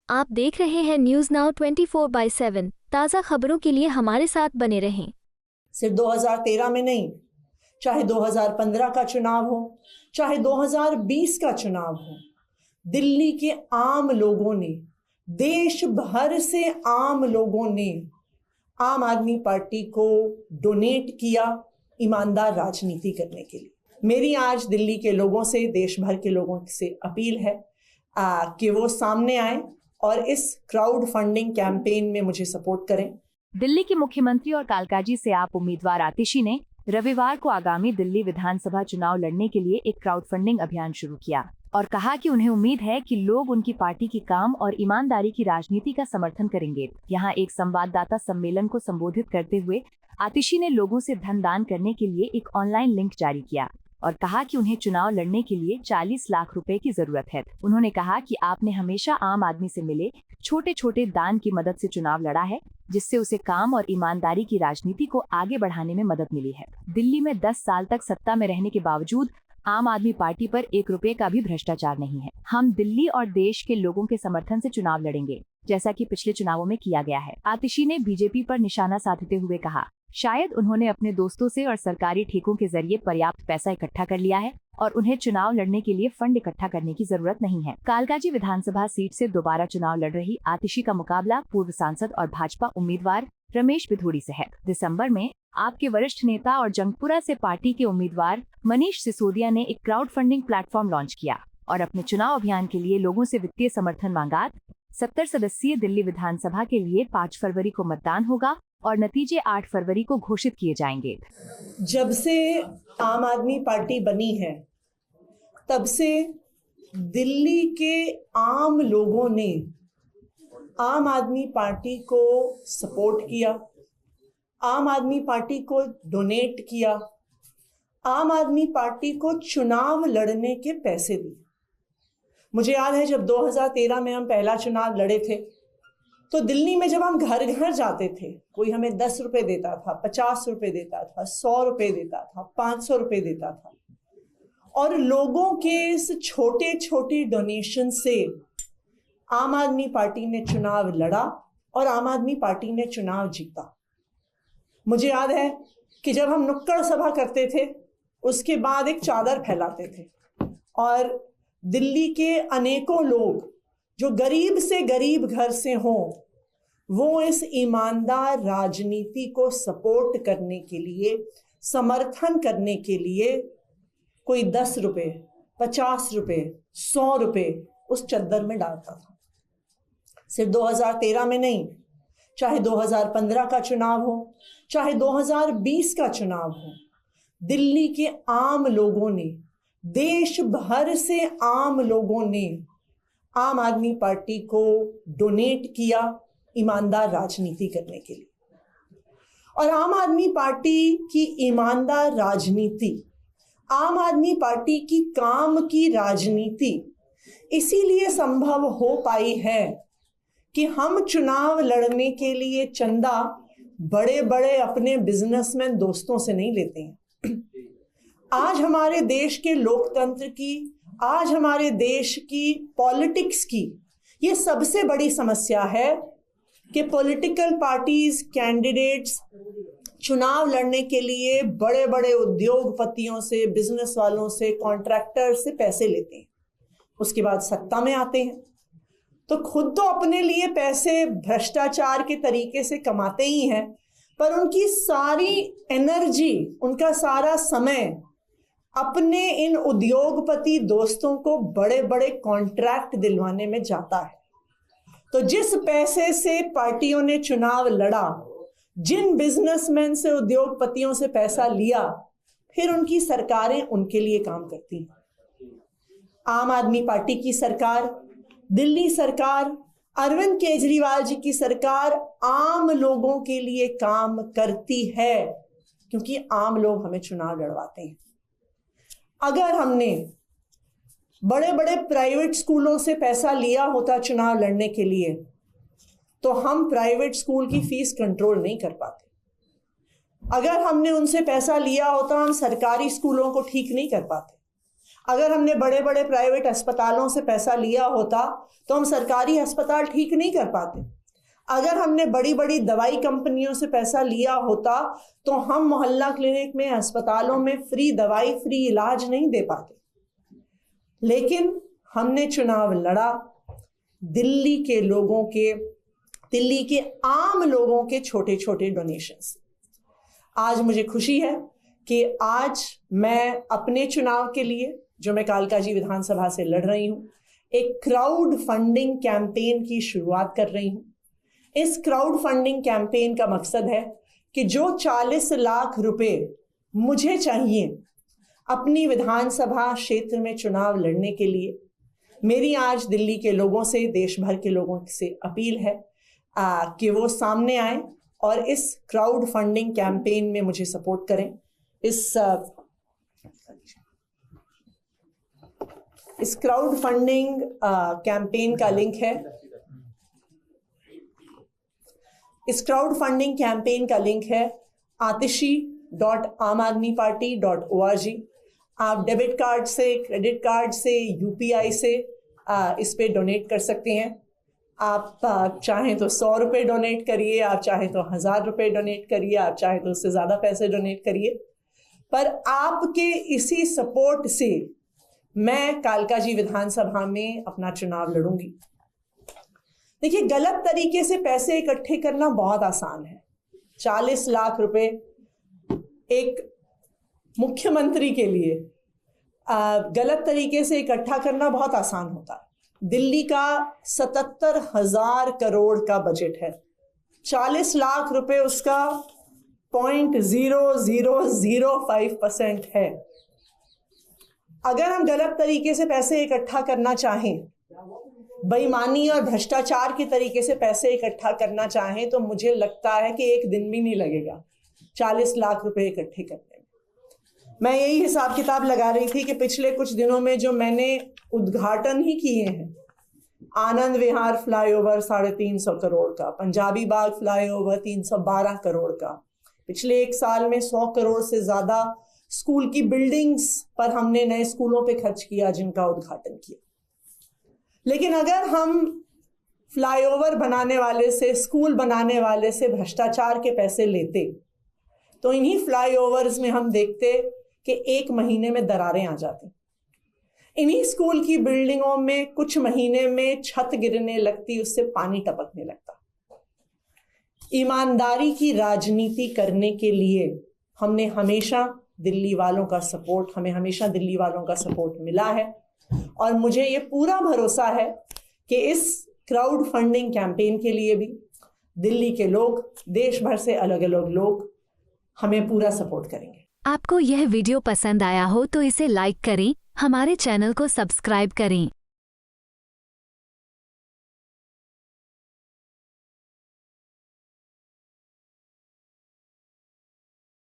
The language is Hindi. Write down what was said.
आप देख रहे हैं न्यूज नाउ 24/7 ताज़ा खबरों के लिए हमारे साथ बने रहें। सिर्फ 2013 में नहीं, चाहे 2015 का चुनाव हो, चाहे 2020 का चुनाव हो, दिल्ली के आम लोगों ने, देश भर से आम लोगों ने आम आदमी पार्टी को डोनेट किया ईमानदार राजनीति करने के लिए। मेरी आज दिल्ली के लोगों से, देश भर के लोगों से अपील है कि वो सामने आए और इस क्राउड फंडिंग कैंपेन में मुझे सपोर्ट करें। दिल्ली के मुख्यमंत्री और कालकाजी से आप उम्मीदवार आतिशी ने रविवार को आगामी दिल्ली विधानसभा चुनाव लड़ने के लिए एक क्राउड फंडिंग अभियान शुरू किया और कहा कि उन्हें उम्मीद है कि लोग उनकी पार्टी की काम और ईमानदारी की राजनीति का समर्थन करेंगे। यहाँ एक संवाददाता सम्मेलन को संबोधित करते हुए आतिशी ने लोगों से धन दान करने के लिए एक ऑनलाइन लिंक जारी किया और कहा कि उन्हें चुनाव लड़ने के लिए 40 लाख रुपए की जरूरत है। उन्होंने कहा कि आपने हमेशा आम आदमी से मिले छोटे छोटे दान की मदद से चुनाव लड़ा है, जिससे उसे काम और ईमानदारी की राजनीति को आगे बढ़ाने में मदद मिली है। दिल्ली में 10 साल तक सत्ता में रहने के बावजूद आम आदमी पार्टी पर 1 रुपए का भी भ्रष्टाचार नहीं है। हम दिल्ली और देश के लोगों के समर्थन से चुनाव लड़ेंगे, जैसा कि पिछले चुनावों में किया गया है। आतिशी ने बीजेपी पर निशाना साधते हुए कहा, शायद उन्होंने अपने दोस्तों से और सरकारी ठेकों के जरिए पर्याप्त पैसा इकट्ठा कर लिया है और उन्हें चुनाव लड़ने के लिए फंड इकट्ठा करने की जरूरत नहीं है। कालकाजी विधानसभा सीट से दोबारा चुनाव लड़ रही आतिशी का मुकाबला पूर्व सांसद और भाजपा उम्मीदवार रमेश पिथोड़ी से है। दिसंबर में आपके वरिष्ठ नेता और जंगपुरा से पार्टी के उम्मीदवार मनीष सिसोदिया ने एक क्राउड फंडिंग प्लेटफॉर्म लॉन्च किया और अपने चुनाव अभियान के लिए लोगों से वित्तीय समर्थन मांगा। 70 सदस्यीय दिल्ली विधानसभा के लिए 5 फरवरी को मतदान होगा और नतीजे 8 फरवरी को घोषित किए जाएंगे। जब से आम आदमी पार्टी बनी है, तब से दिल्ली के आम लोगों ने आम आदमी पार्टी को सपोर्ट किया, आम आदमी पार्टी को डोनेट किया, आम आदमी पार्टी को चुनाव लड़ने के पैसे दिए। मुझे याद है जब 2013 में हम पहला चुनाव लड़े थे, तो दिल्ली में जब हम घर घर जाते थे, कोई हमें 10 रुपए देता था, 50 रुपए देता था, 100 रुपए देता था, 500 रुपए देता था, और लोगों के इस छोटे छोटे डोनेशन से आम आदमी पार्टी ने चुनाव लड़ा और आम आदमी पार्टी ने चुनाव जीता। मुझे याद है कि जब हम नुक्कड़ सभा करते थे, उसके बाद एक चादर फैलाते थे और दिल्ली के अनेकों लोग जो गरीब से गरीब घर से हों, वो इस ईमानदार राजनीति को सपोर्ट करने के लिए, समर्थन करने के लिए कोई 10 रुपए, 50 रुपए, 100 रुपए उस चद्दर में डालता था। सिर्फ 2013 में नहीं, चाहे 2015 का चुनाव हो, चाहे 2020 का चुनाव हो, दिल्ली के आम लोगों ने, देश भर से आम लोगों ने आम आदमी पार्टी को डोनेट किया ईमानदार राजनीति करने के लिए। और आम आदमी पार्टी की ईमानदार राजनीति, आम आदमी पार्टी की काम की राजनीति इसीलिए संभव हो पाई है कि हम चुनाव लड़ने के लिए चंदा बड़े बड़े अपने बिजनेसमैन दोस्तों से नहीं लेते हैं। आज हमारे देश के लोकतंत्र की, आज हमारे देश की पॉलिटिक्स की ये सबसे बड़ी समस्या है कि पॉलिटिकल पार्टीज, कैंडिडेट्स चुनाव लड़ने के लिए बड़े बड़े उद्योगपतियों से, बिजनेस वालों से, कॉन्ट्रैक्टर से पैसे लेते हैं। उसके बाद सत्ता में आते हैं तो खुद तो अपने लिए पैसे भ्रष्टाचार के तरीके से कमाते ही हैं, पर उनकी सारी एनर्जी, उनका सारा समय अपने इन उद्योगपति दोस्तों को बड़े बड़े कॉन्ट्रैक्ट दिलवाने में जाता है। तो जिस पैसे से पार्टियों ने चुनाव लड़ा, जिन बिजनेसमैन से, उद्योगपतियों से पैसा लिया, फिर उनकी सरकारें उनके लिए काम करती हैं। आम आदमी पार्टी की सरकार, दिल्ली सरकार, अरविंद केजरीवाल जी की सरकार आम लोगों के लिए काम करती है, क्योंकि आम लोग हमें चुनाव लड़वाते हैं। अगर हमने बड़े बड़े प्राइवेट स्कूलों से पैसा लिया होता चुनाव लड़ने के लिए, तो हम प्राइवेट स्कूल की फीस कंट्रोल नहीं कर पाते। अगर हमने उनसे पैसा लिया होता, हम सरकारी स्कूलों को ठीक नहीं कर पाते। अगर हमने बड़े बड़े प्राइवेट अस्पतालों से पैसा लिया होता तो हम सरकारी अस्पताल ठीक नहीं कर पाते। अगर हमने बड़ी बड़ी दवाई कंपनियों से पैसा लिया होता तो हम मोहल्ला क्लिनिक में, अस्पतालों में फ्री दवाई, फ्री इलाज नहीं दे पाते। लेकिन हमने चुनाव लड़ा दिल्ली के लोगों के, दिल्ली के आम लोगों के छोटे छोटे डोनेशन से। आज मुझे खुशी है कि आज मैं अपने चुनाव के लिए, जो मैं कालकाजी विधानसभा से लड़ रही हूं, एक क्राउड फंडिंग कैंपेन की शुरुआत कर रही हूं। इस क्राउड फंडिंग कैंपेन का मकसद है कि जो 40 लाख रुपए मुझे चाहिए अपनी विधानसभा क्षेत्र में चुनाव लड़ने के लिए, मेरी आज दिल्ली के लोगों से, देश भर के लोगों से अपील है कि वो सामने आए और इस क्राउड फंडिंग कैंपेन में मुझे सपोर्ट करें। इस क्राउड फंडिंग कैंपेन का लिंक है, इस क्राउड फंडिंग कैंपेन का लिंक है atishi.amadmiparty.org। आप डेबिट कार्ड से, क्रेडिट कार्ड से, यूपीआई से इस पे डोनेट कर सकते हैं। आप चाहें तो 100 रुपये डोनेट करिए, आप चाहें तो 1000 रुपये डोनेट करिए, आप चाहें तो उससे ज़्यादा पैसे डोनेट करिए। पर आपके इसी सपोर्ट से मैं कालकाजी विधानसभा में अपना चुनाव लड़ूंगी। देखिए, गलत तरीके से पैसे इकट्ठे करना बहुत आसान है। 40 लाख रुपए एक मुख्यमंत्री के लिए गलत तरीके से इकट्ठा करना बहुत आसान होता है। दिल्ली का 77,000 करोड़ का बजट है, 40 लाख रुपए उसका 0.0005% है। अगर हम गलत तरीके से पैसे इकट्ठा करना चाहें, बेईमानी और भ्रष्टाचार के तरीके से पैसे इकट्ठा करना चाहें, तो मुझे लगता है कि एक दिन भी नहीं लगेगा 40 लाख रुपए इकट्ठे करने में। मैं यही हिसाब किताब लगा रही थी कि पिछले कुछ दिनों में जो मैंने उद्घाटन ही किए हैं, आनंद विहार फ्लाईओवर 350 करोड़ का, पंजाबी बाग फ्लाईओवर 312 करोड़ का, पिछले एक साल में 100 करोड़ से ज्यादा स्कूल की बिल्डिंग्स पर हमने नए स्कूलों पे खर्च किया, जिनका उद्घाटन किया। लेकिन अगर हम फ्लाईओवर बनाने वाले से, स्कूल बनाने वाले से भ्रष्टाचार के पैसे लेते, तो इन्हीं फ्लाईओवर्स में हम देखते कि 1 महीने में दरारें आ जाती। इन्हीं स्कूल की बिल्डिंगों में कुछ महीने में छत गिरने लगती, उससे पानी टपकने लगता। ईमानदारी की राजनीति करने के लिए हमने हमेशा दिल्ली वालों का सपोर्ट, हमें हमेशा दिल्ली वालों का सपोर्ट मिला है। और मुझे ये पूरा भरोसा है कि इस क्राउड फंडिंग कैंपेन के लिए भी दिल्ली के लोग, देश भर से अलग अलग लोग हमें पूरा सपोर्ट करेंगे। आपको यह वीडियो पसंद आया हो तो इसे लाइक करें, हमारे चैनल को सब्सक्राइब करें।